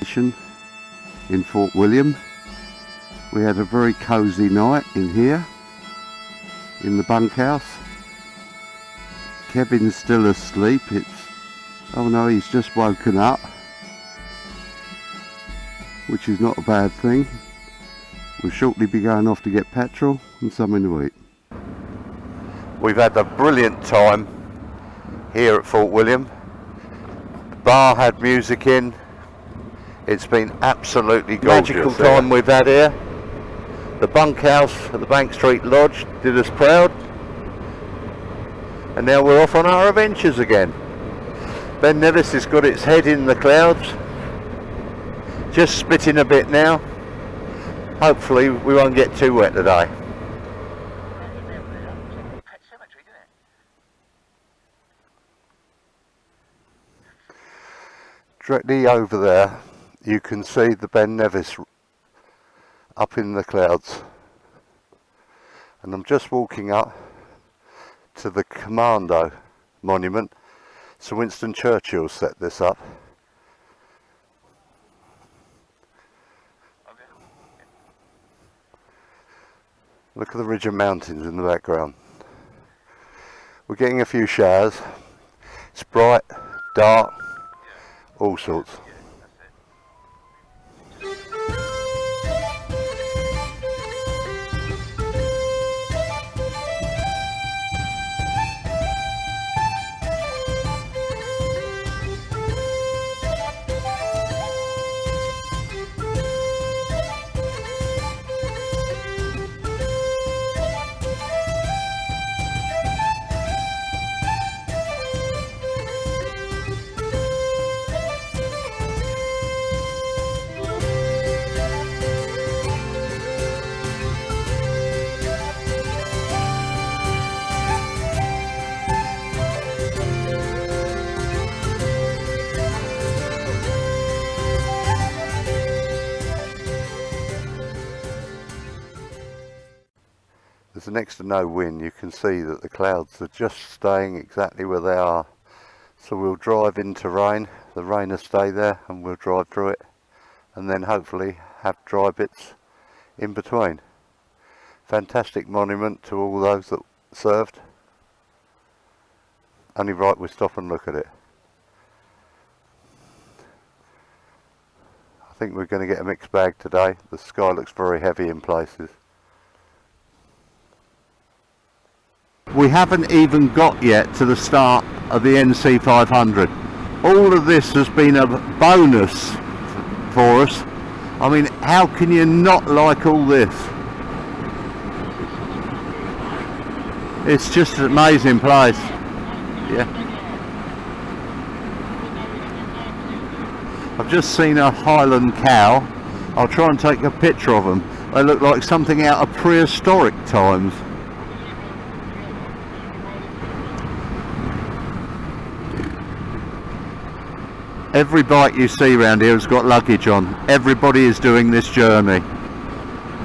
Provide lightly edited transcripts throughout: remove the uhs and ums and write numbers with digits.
In Fort William. We had a very cosy night in here, in the bunkhouse. Kevin's still asleep. Oh no, he's just woken up, which is not a bad thing. We'll shortly be going off to get petrol and something to eat. We've had a brilliant time here at Fort William. The bar had music in. It's been absolutely gorgeous. Magical time we've had here. The bunkhouse at the Bank Street Lodge did us proud. And now we're off on our adventures again. Ben Nevis has got its head in the clouds. Just spitting a bit now. Hopefully we won't get too wet today. Directly over there you can see the Ben Nevis up in the clouds, and I'm just walking up to the Commando monument. Sir Winston Churchill set this up. Look at the ridge of mountains in the background. We're getting a few showers. It's bright, dark, all sorts. There's next to no wind. You can see that the clouds are just staying exactly where they are. So we'll drive into rain, the rain will stay there and we'll drive through it, and then hopefully have dry bits in between. Fantastic monument to all those that served. Only right we stop and look at it. I think we're going to get a mixed bag today. The sky looks very heavy in places. We haven't even got yet to the start of the NC500. All of this has been a bonus for us. I mean, how can you not like all this? It's just an amazing place. Yeah. I've just seen a Highland cow. I'll try and take a picture of them. They look like something out of prehistoric times. Every bike you see around here has got luggage on. Everybody is doing this journey.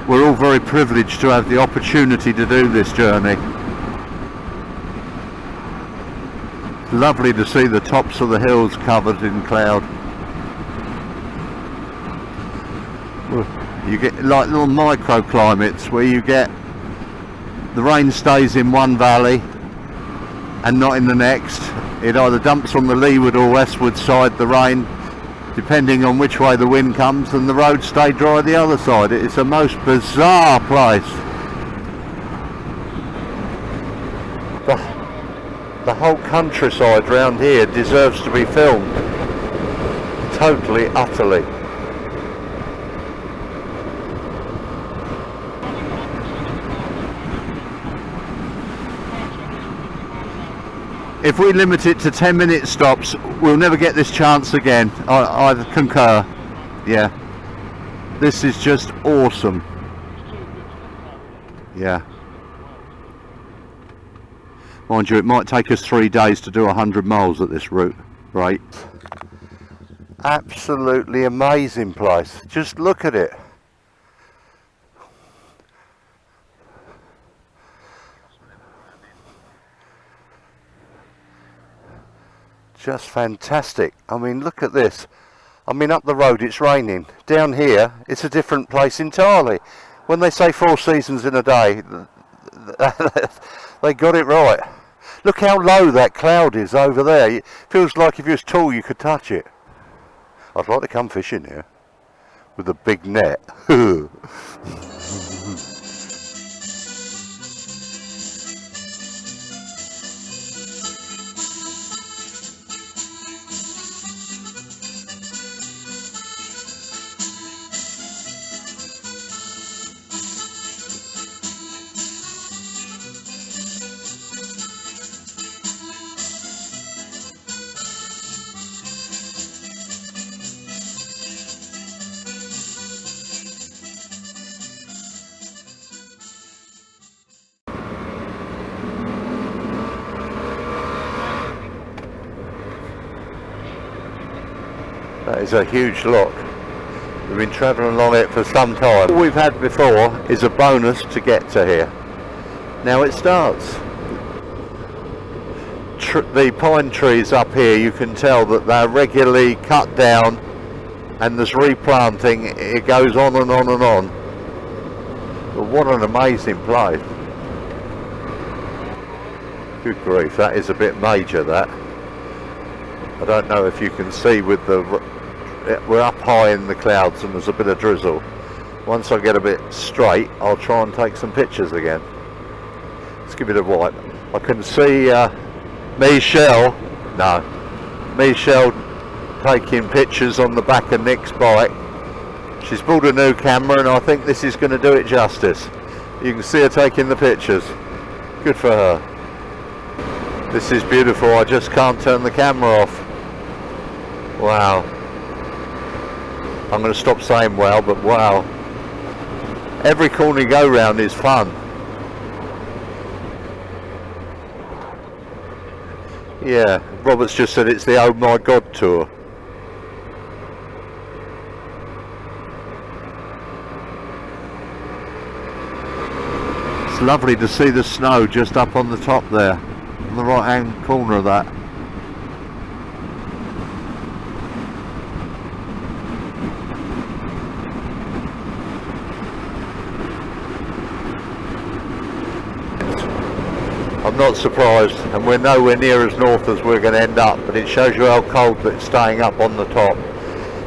We're all very privileged to have the opportunity to do this journey. Lovely to see the tops of the hills covered in cloud. You get like little microclimates where you get the rain stays in one valley and not in the next. It either dumps on the leeward or westward side, the rain, depending on which way the wind comes, and the roads stay dry the other side. It's a most bizarre place. The whole countryside round here deserves to be filmed. Totally, utterly. If we limit it to 10-minute stops, we'll never get this chance again. I concur. Yeah. This is just awesome. Yeah. Mind you, it might take us 3 days to do 100 miles at this route, right? Absolutely amazing place. Just look at it. Just fantastic. I mean, look at this. I mean, up the road it's raining. Down here, it's a different place entirely. When they say 4 seasons in a day, they got it right. Look how low that cloud is over there. It feels like if you was tall you could touch it. I'd like to come fishing here with a big net. That is a huge lock. We've been travelling along it for some time. All we've had before is a bonus to get to here. Now it starts. The pine trees up here, you can tell that they're regularly cut down and there's replanting. It goes on and on and on. But what an amazing place. Good grief, that is a bit major, that. I don't know if you can see with the... We're up high in the clouds and there's a bit of drizzle. Once I get a bit straight, I'll try and take some pictures again. Let's give it a wipe. I can see Michelle taking pictures on the back of Nick's bike. She's bought a new camera and I think this is going to do it justice. You can see her taking the pictures. Good for her. This is beautiful. I just can't turn the camera off. Wow. I'm going to stop saying wow, but wow. Every corner you go round is fun. Yeah, Robert's just said it's the Oh My God tour. It's lovely to see the snow just up on the top there, on the right hand corner of that. I'm not surprised, and we're nowhere near as north as we're going to end up, but it shows you how cold it's staying up on the top.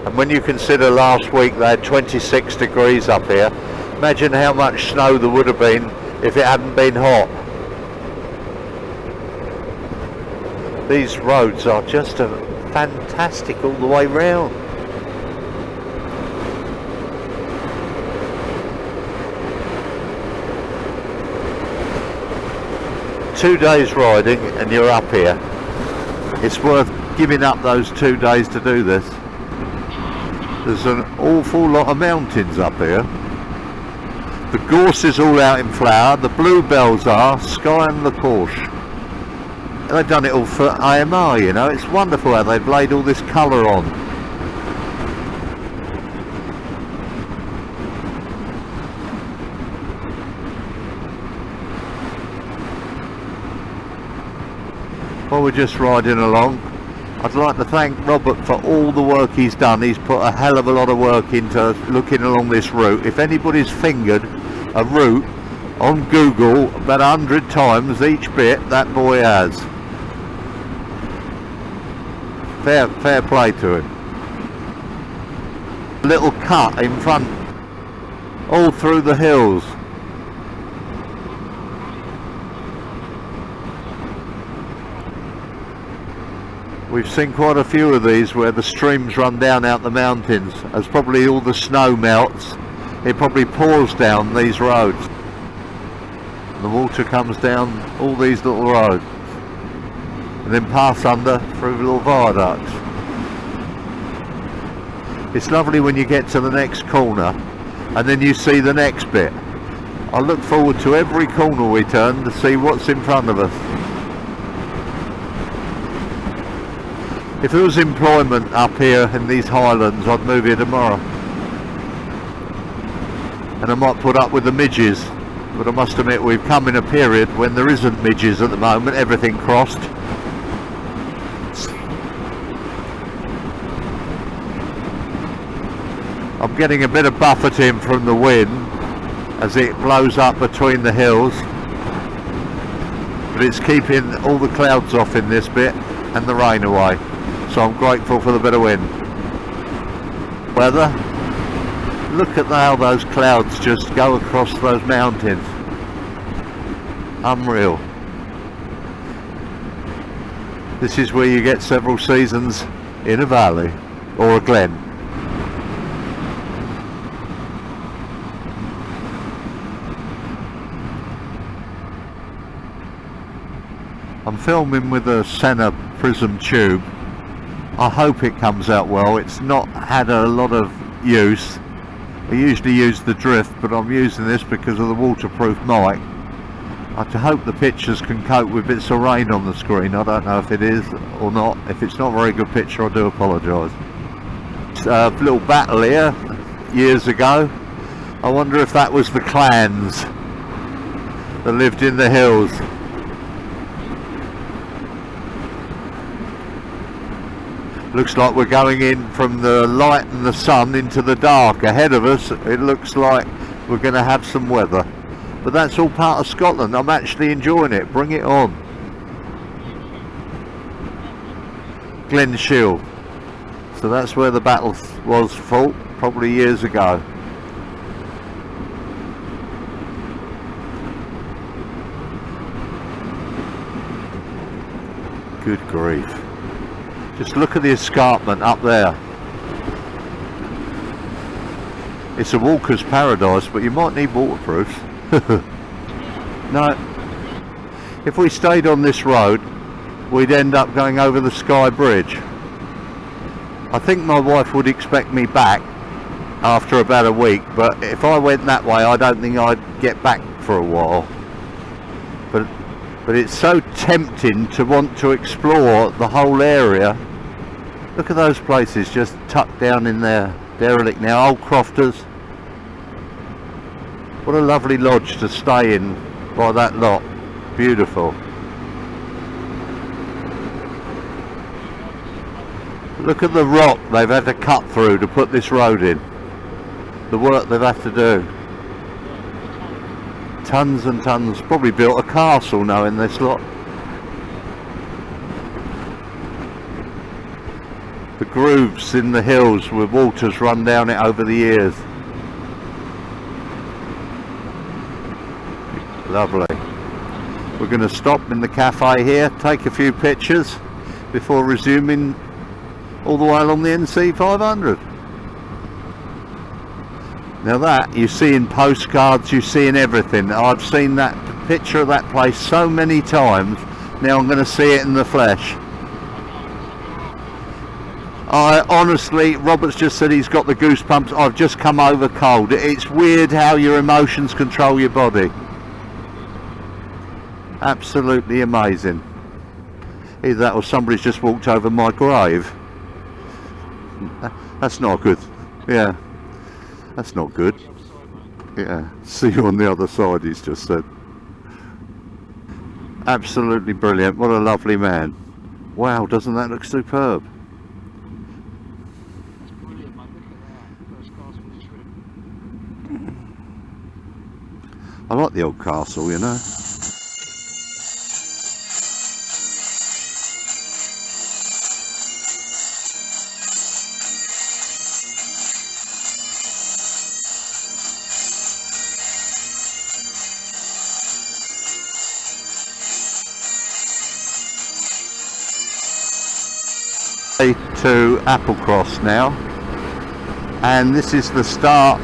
And when you consider last week they had 26 degrees up here, imagine how much snow there would have been if it hadn't been hot. These roads are just fantastic all the way round. Two days riding and you're up here. It's worth giving up those 2 days to do this. There's an awful lot of mountains up here. The gorse is all out in flower, the bluebells are, sky and the Porsche. They've done it all for AMR, you know. It's wonderful how they've laid all this colour on. While we're just riding along, I'd like to thank Robert for all the work he's done. He's put a hell of a lot of work into looking along this route. If anybody's fingered a route on Google about 100 times each bit, that boy has. Fair play to him. Little cut in front, all through the hills. We've seen quite a few of these where the streams run down out the mountains. As probably all the snow melts, it probably pours down these roads. The water comes down all these little roads and then pass under through little viaducts. It's lovely when you get to the next corner and then you see the next bit. I look forward to every corner we turn to see what's in front of us. If there was employment up here in these Highlands, I'd move here tomorrow. And I might put up with the midges, but I must admit we've come in a period when there isn't midges at the moment, everything crossed. I'm getting a bit of buffeting from the wind as it blows up between the hills, but it's keeping all the clouds off in this bit and the rain away, so I'm grateful for the bit of wind. Weather, look at how those clouds just go across those mountains. Unreal. This is where you get several seasons in a valley or a glen. I'm filming with a Senna prism tube. I hope it comes out well. It's not had a lot of use. I usually use the drift, but I'm using this because of the waterproof mic. I hope the pictures can cope with bits of rain on the screen. I don't know if it is or not. If it's not a very good picture, I do apologise. It's a little battle here years ago. I wonder if that was the clans that lived in the hills. Looks like we're going in from the light and the sun into the dark. Ahead of us, it looks like we're going to have some weather. But that's all part of Scotland. I'm actually enjoying it. Bring it on. Glen Shield. So that's where the battle was fought, probably years ago. Good grief. Just look at the escarpment up there. It's a walker's paradise, but you might need waterproofs. No, if we stayed on this road, we'd end up going over the Skye Bridge. I think my wife would expect me back after about a week, but if I went that way, I don't think I'd get back for a while. But it's so tempting to want to explore the whole area. Look at those places just tucked down in there, derelict now, old crofters. What a lovely lodge to stay in by that lot. Beautiful. Look at the rock they've had to cut through to put this road in. The work they've had to do. Tons and tons. Probably built a castle now in this lot. The grooves in the hills with waters run down it over the years. Lovely. We're going to stop in the cafe here, take a few pictures before resuming all the way along the NC500. Now that you see in postcards, you see in everything. I've seen that picture of that place so many times. Now I'm going to see it in the flesh. I honestly, Robert's just said he's got the goosebumps. I've just come over cold. It's weird how your emotions control your body. Absolutely amazing. Either that or somebody's just walked over my grave. That's not good. Yeah, that's not good. Yeah, see you on the other side, he's just said. Absolutely brilliant. What a lovely man. Wow, doesn't that look superb? That's brilliant, mate. Look at that. First class with the trim. I like the old castle, you know. To Applecross now, and this is the start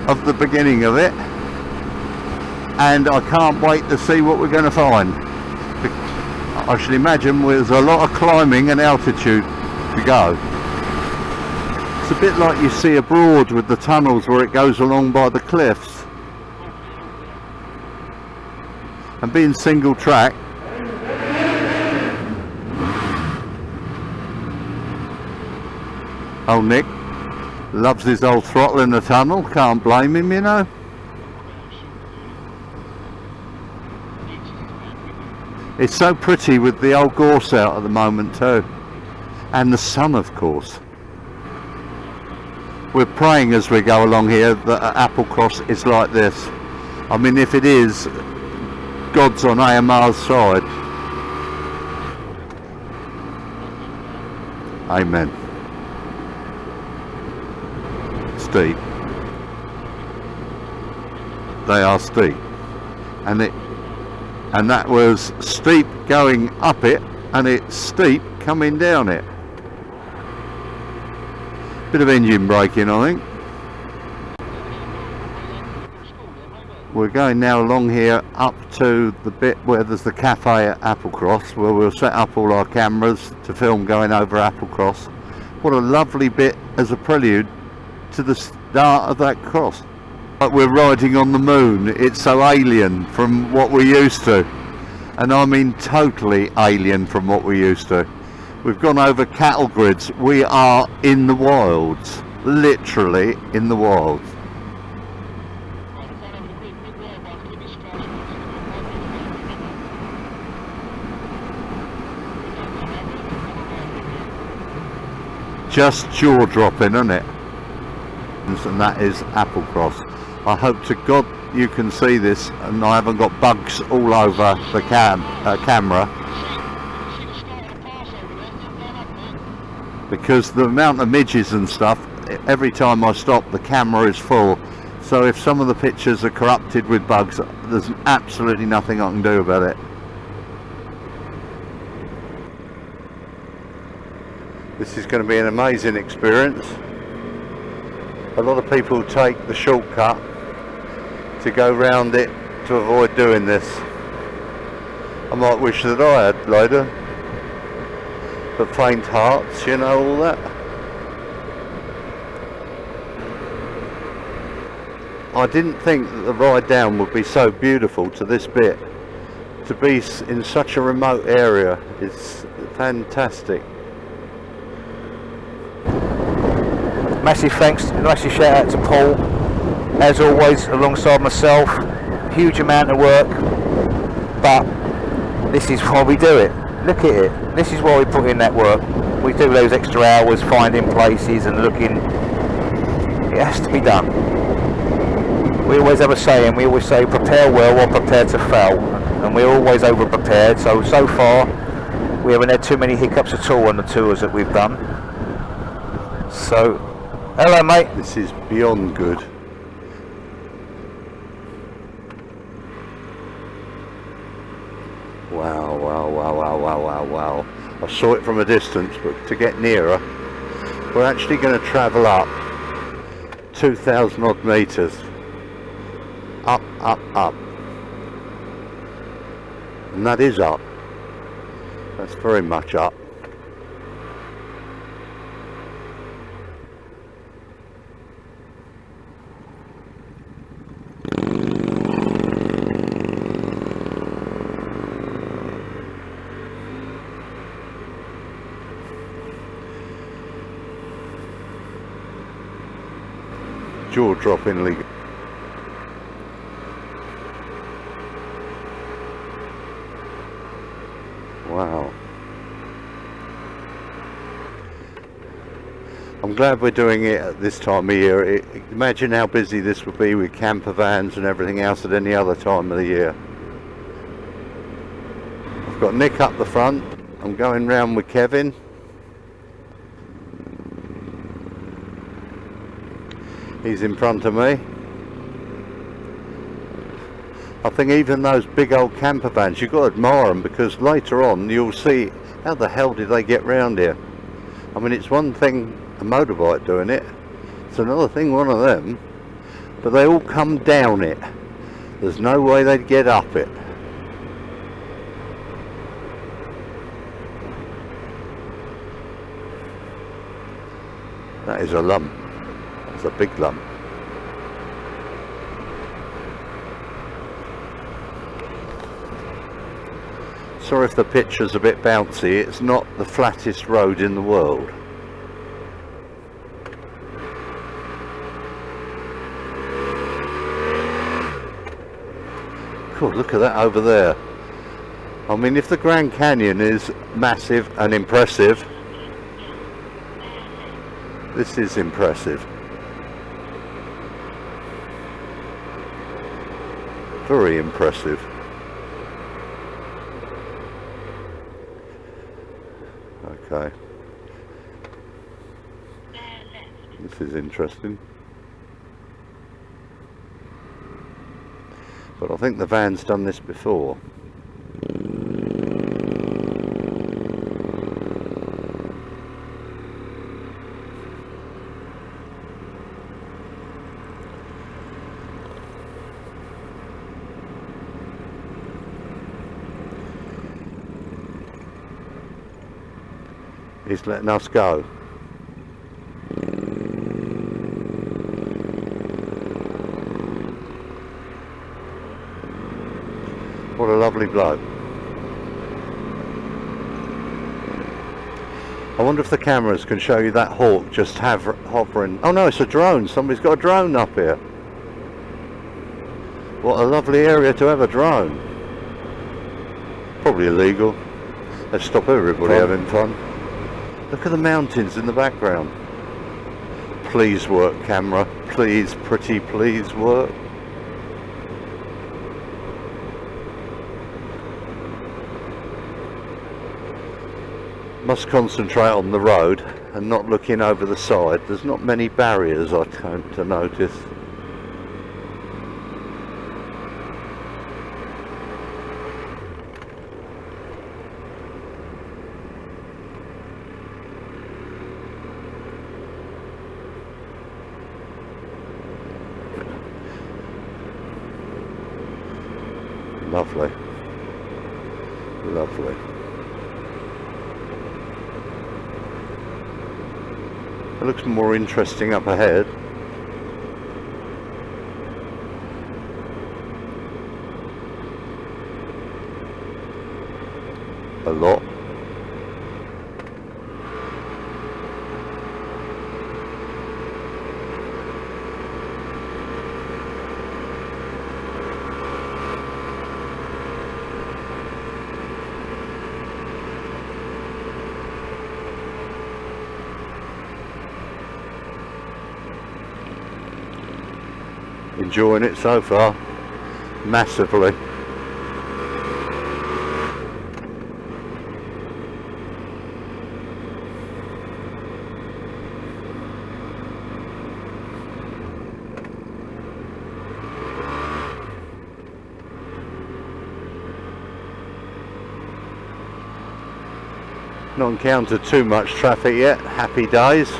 of the beginning of it, and I can't wait to see what we're going to find. I should imagine there's a lot of climbing and altitude to go. It's a bit like you see abroad with the tunnels where it goes along by the cliffs, and being single track. Oh, Nick loves his old throttle in the tunnel, can't blame him, you know. It's so pretty with the old gorse out at the moment too, and the sun, of course. We're praying as we go along here that Applecross is like this. I mean, if it is, God's on AMR's side. Amen. Steep. They are steep. And that was steep going up it, and it's steep coming down it. Bit of engine braking, I think. We're going now along here up to the bit where there's the cafe at Applecross, where we'll set up all our cameras to film going over Applecross. What a lovely bit as a prelude to the start of that cross. Like we're riding on the moon. It's so alien from what we're used to, and I mean totally alien from what we're used to. We've gone over cattle grids. We are in the wilds, literally in the wilds. Just jaw-dropping, isn't it? And that is Applecross. I hope to God you can see this and I haven't got bugs all over the camera, because the amount of midges and stuff, every time I stop the camera is full, so if some of the pictures are corrupted with bugs, there's absolutely nothing I can do about it. This is going to be an amazing experience. A lot of people take the shortcut to go round it to avoid doing this. I might wish that I had later, but faint hearts, you know, all that. I didn't think that the ride down would be so beautiful to this bit. To be in such a remote area is fantastic. Massive thanks, massive shout out to Paul, as always, alongside myself. Huge amount of work, but this is why we do it. Look at it. This is why we put in that work. We do those extra hours finding places and looking. It has to be done. We always have a saying, we always say prepare well or prepare to fail, and we're always over prepared. So far we haven't had too many hiccups at all on the tours that we've done. So hello mate. This is beyond good. Wow, wow, wow, wow, wow, wow, wow. I saw it from a distance, but to get nearer, we're actually going to travel up 2,000 odd metres. Up, up, up. And that is up. That's very much up. Jaw-droppingly. Wow. I'm glad we're doing it at this time of year. Imagine how busy this would be with camper vans and everything else at any other time of the year. I've got Nick up the front. I'm going round with Kevin. He's in front of me. I think even those big old camper vans, you've got to admire them, because later on you'll see how the hell did they get round here. I mean, it's one thing a motorbike doing it, it's another thing one of them, but they all come down it. There's no way they'd get up it. That is a lump. It's a big lump. Sorry if the picture's a bit bouncy, it's not the flattest road in the world. Cool, look at that over there. I mean, if the Grand Canyon is massive and impressive, this is impressive. Very impressive. Okay. This is interesting. But I think the van's done this before. He's letting us go. What a lovely bloke. I wonder if the cameras can show you that hawk just hovering. Oh no, it's a drone. Somebody's got a drone up here. What a lovely area to have a drone. Probably illegal. Let's stop everybody having fun. Look at the mountains in the background. Please work, camera. Please, pretty please work. Must concentrate on the road and not looking over the side. There's not many barriers I tend to notice. Lovely. Lovely. It looks more interesting up ahead. A lot. Enjoying it so far, massively. Not encountered too much traffic yet, happy days.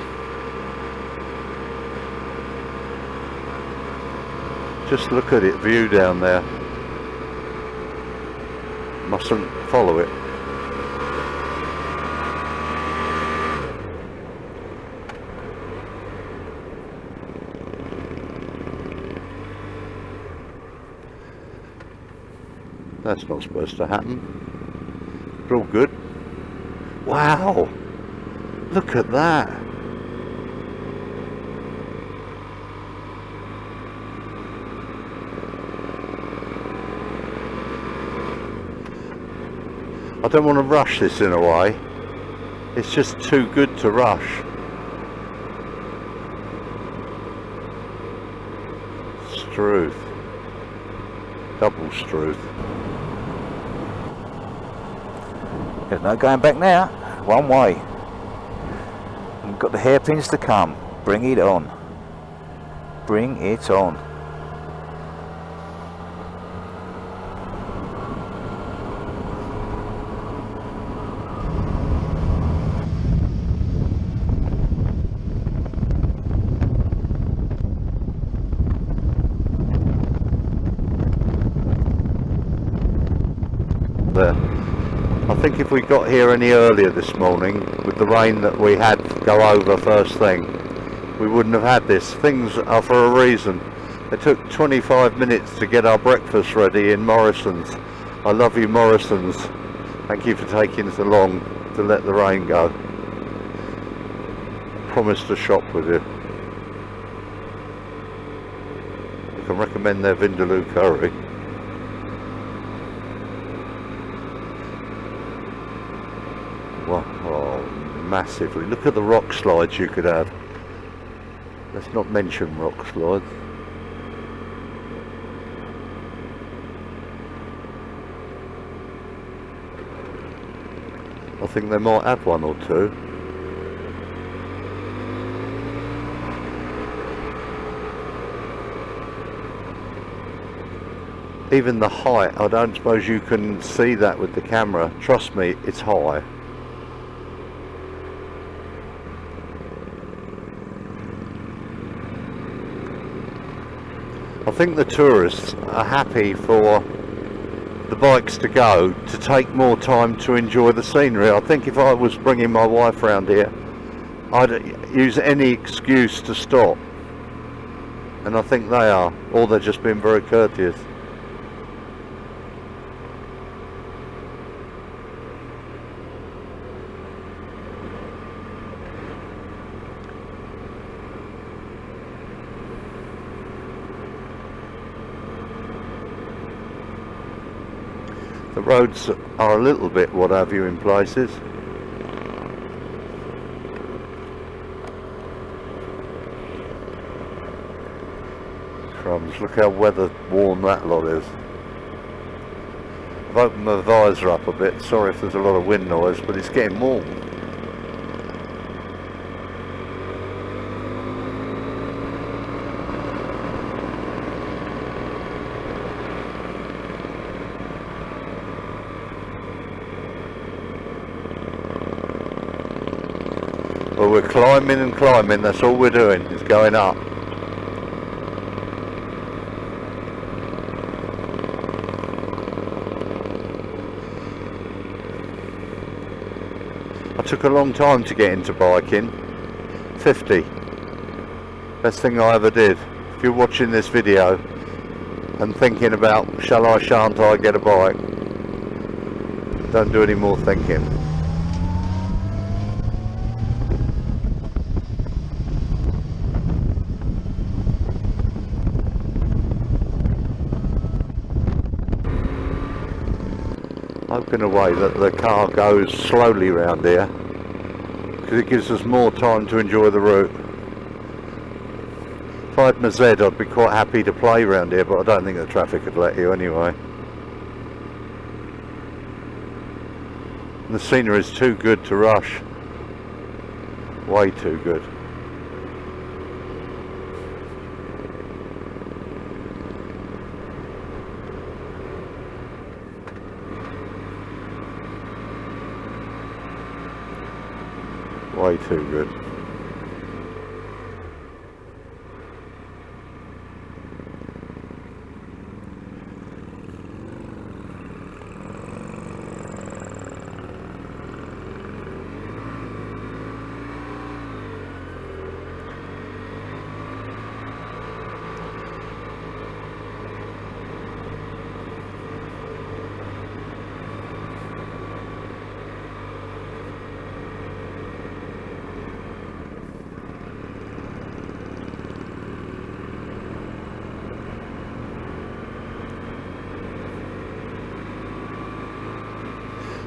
Just look at it, view down there. Mustn't follow it. That's not supposed to happen. But all good. Wow! Look at that! I don't want to rush this in a way. It's just too good to rush. Struth. Double struth. There's no going back now. One way. We've got the hairpins to come. Bring it on. Bring it on. There. I think if we got here any earlier this morning, with the rain that we had go over first thing, we wouldn't have had this. Things are for a reason. It took 25 minutes to get our breakfast ready in Morrison's. I love you, Morrison's. Thank you for taking so long to let the rain go. I promise to shop with you. I can recommend their Vindaloo curry. Oh, massively. Look at the rock slides you could have. Let's not mention rock slides. think they might have one or two. Even the height, I don't suppose you can see that with the camera. Trust me, it's high. I think the tourists are happy for the bikes to go, to take more time to enjoy the scenery. I think if I was bringing my wife around here, I'd use any excuse to stop. And I think they are, or they're just being very courteous. The roads are a little bit what have you in places. Crumbs, look how weather worn that lot is. I've opened my visor up a bit, sorry if there's a lot of wind noise, but it's getting warm. Well, we're climbing and climbing, that's all we're doing, is going up. I took a long time to get into biking. 50. Best thing I ever did. If you're watching this video and thinking about shall I, shan't I get a bike, don't do any more thinking. Hoping away that the car goes slowly around here because it gives us more time to enjoy the route. If I had my Z, I'd be quite happy to play around here, but I don't think the traffic would let you anyway. And the scenery is too good to rush. Way too good. Way too good.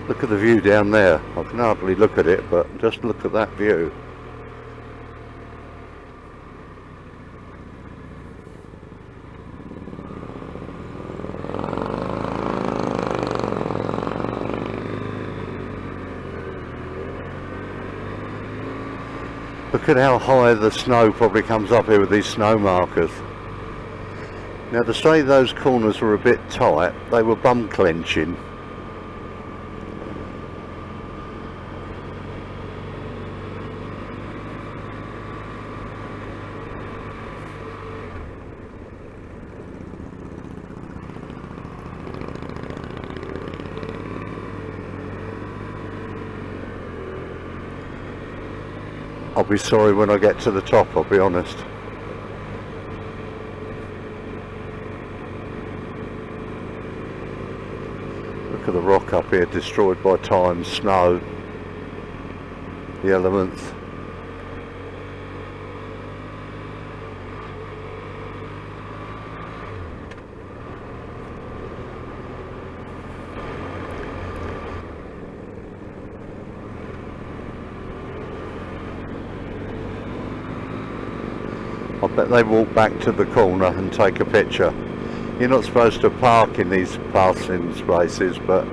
Look at the view down there. I can hardly look at it, but just look at that view. Look at how high the snow probably comes up here with these snow markers. Now, to say those corners were a bit tight, they were bum clenching. I'll be sorry when I get to the top, I'll be honest. Look at the rock up here, destroyed by time, snow, the elements. I bet they walk back to the corner and take a picture. You're not supposed to park in these parking spaces, but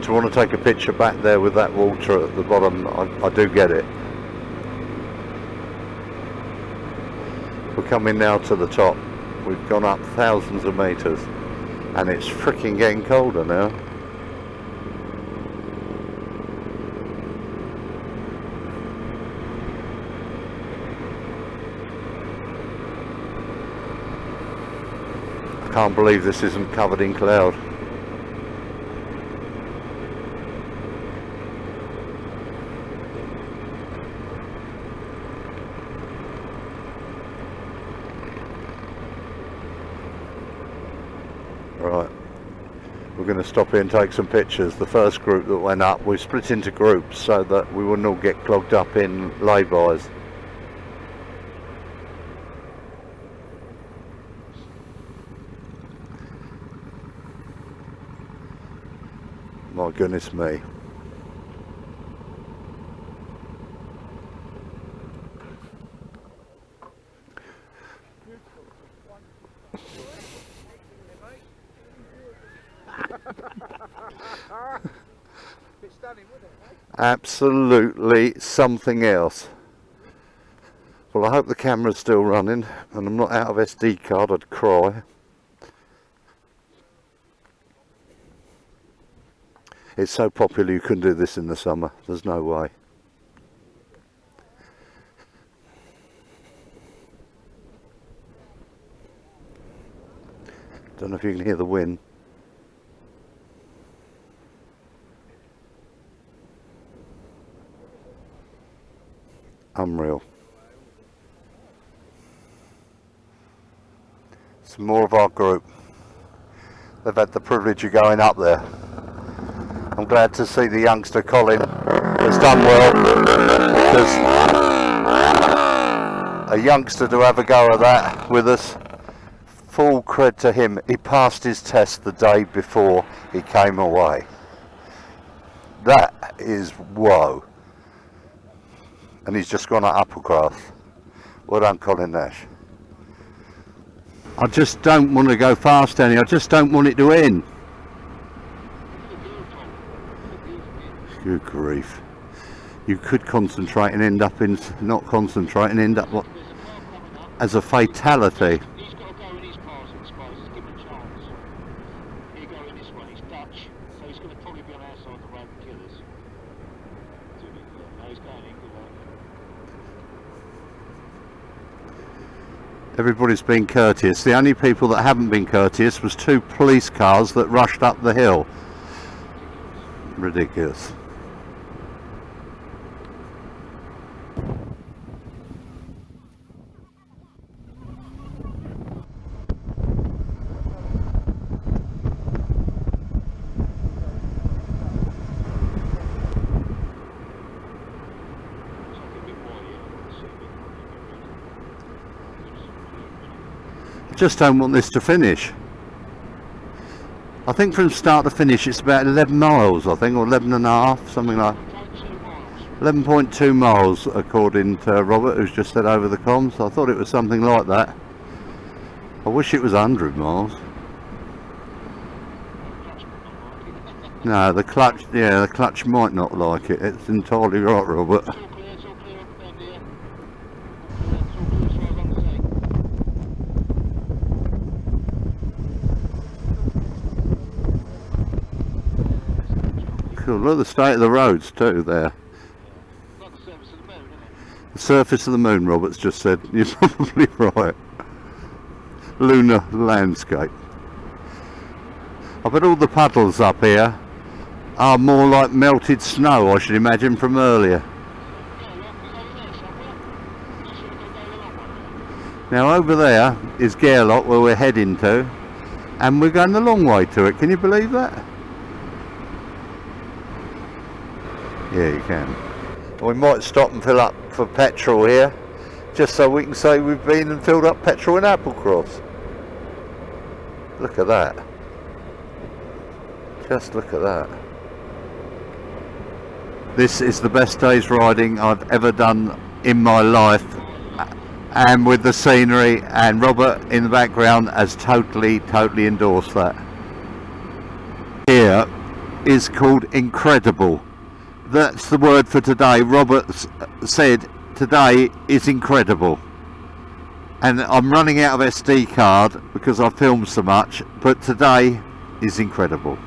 to want to take a picture back there with that water at the bottom. I do get it. We're coming now to the top. We've gone up thousands of meters and it's freaking getting colder now. I can't believe this isn't covered in cloud. Right, we're going to stop here and take some pictures. The first group that went up, we split into groups so that we wouldn't all get clogged up in laybys. My goodness me. Absolutely something else. Well, I hope the camera's still running and I'm not out of SD card. I'd cry. It's so popular you couldn't do this in the summer. There's no way. Don't know if you can hear the wind. Unreal. Some more of our group. They've had the privilege of going up there. I'm glad to see the youngster Colin has done well, because a youngster to have a go at that with us, full cred to him. He passed his test the day before he came away. That is whoa. And he's just gone at Applecross. Well done, Colin Nash. I just don't want to go fast any. I just don't want it to end. Good grief. You could concentrate and end up in, not concentrate and end up what, as a fatality. He's got to go in his pass and space, just give him a chance. He'll go in this one, he's Dutch, so he's going to probably be on our side of the road and kill us. No, he's going in, good luck. Everybody's been courteous. The only people that haven't been courteous was two police cars that rushed up the hill. Ridiculous. I just don't want this to finish. I think from start to finish it's about 11 miles, I think, or 11 and a half, something like 11.2 miles according to Robert, who's just said over the comms. I thought it was something like that. I wish it was 100 miles. No, the clutch, yeah, the clutch might not like it. It's entirely right, Robert. Cool. Look at the state of the roads too there. Like the surface of the moon, isn't it? The surface of the moon, Robert's just said. You're probably right. Lunar landscape. I bet all the puddles up here are more like melted snow, I should imagine, from earlier. Now over there is Bealach, where we're heading to, and we're going the long way to it. Can you believe that? Yeah, you can. We might stop and fill up for petrol here, just so we can say we've been and filled up petrol in Applecross. Look at that. Just look at that. This is the best day's riding I've ever done in my life, and with the scenery, and Robert in the background has totally endorsed that. Here is called incredible. That's the word for today. Robert said today is incredible. And I'm running out of SD card because I filmed so much, but today is incredible.